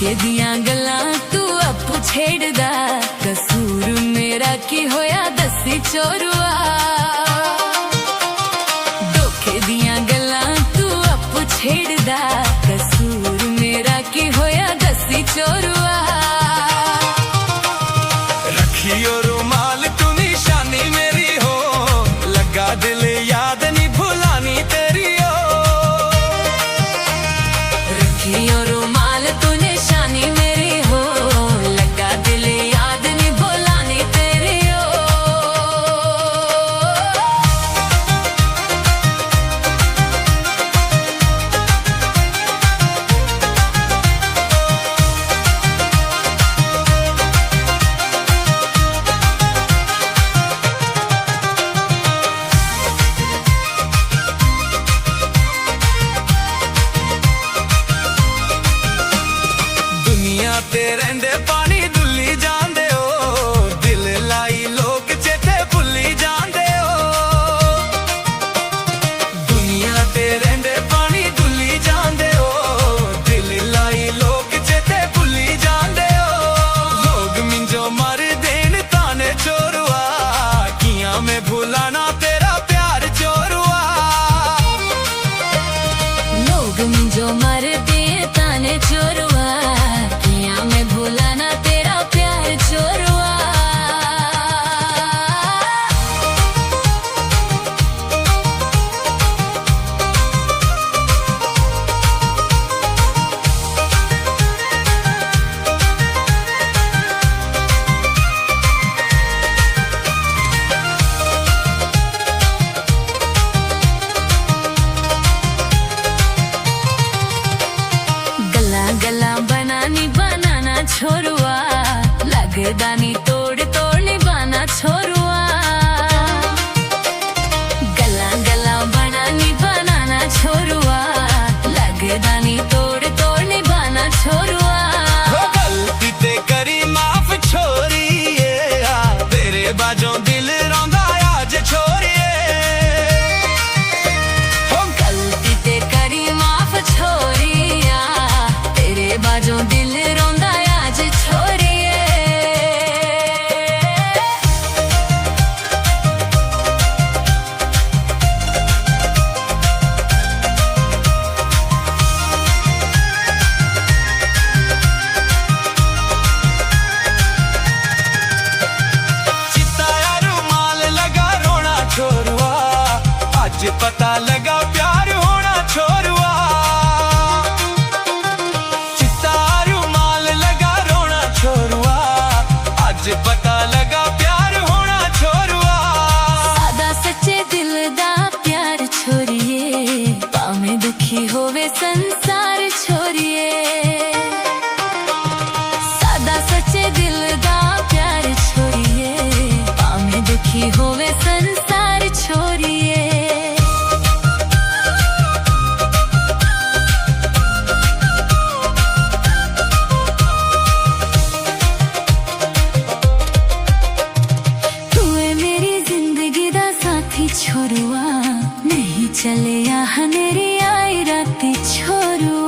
धोखे दियां गल्लां तू आपू छेड़दा, कसूर मेरा की होया दसी चोरुआ। धोखे दियां गल्लां तू आपू छेड़दा, कसूर मेरा की होया दसी चोरुआ। रखियो रुमाल तू निशानी मेरी हो, लगा दिल याद नहीं भुलानी तेरी हो। रखियो रुमाल तू निशानी मेरी हो, लगा दिल याद नहीं भुलानी तेरी हो। ते रहंदे पानी डुल्ली जांदे हो, दिल लाई लोग चेते भुल्ली जांदे हो। दुनिया ते रहंदे पानी डुल्ली जांदे हो, दिल लाई लोग चेते भुल्ली जांदे हो। लोग मिंजो मर देन ताने चोरुआ, कियां मैं भुलाना तेरा प्यार चोरुआ। लोग मिंजो मर दे ताने चोरुआ, मैं भुलाना तेरा प्यार चोरुआ। गल्ला गल्ला बनानी बनाना छोरुआ, लगदा नी तोड़ तोड़ निभाना छोरुआ। गल्ला गल्ला बनानी बनाना छोरुआ, लगदा नी तोड़ तोड़ निभाना छोरुआ। गलती ते करी माफ छोरिए, तेरे बाजों दिल रोंदा आज छोरिए। गलती ते करी माफ छोरिया, तेरे बाजों दिल रोंदा आज छोरिए। चिताया रुमाल लगा रोना छोरुआ, आज पता लगा प्यार होना छोरुआ। चिताया रुमाल लगा रोना छोरुआ, आज पता लगा प्यार होना छोरुआ। सादा सच्चे दिल दा प्यार छोरिए, भावें दुखी होवे संसार छोरिए। सादा सच्चे दिल दा प्यार छोरिए, भावें दुखी होवे संसार छोरिए। छोरुआ नहीं चले हनेरी आई राती छोरुआ।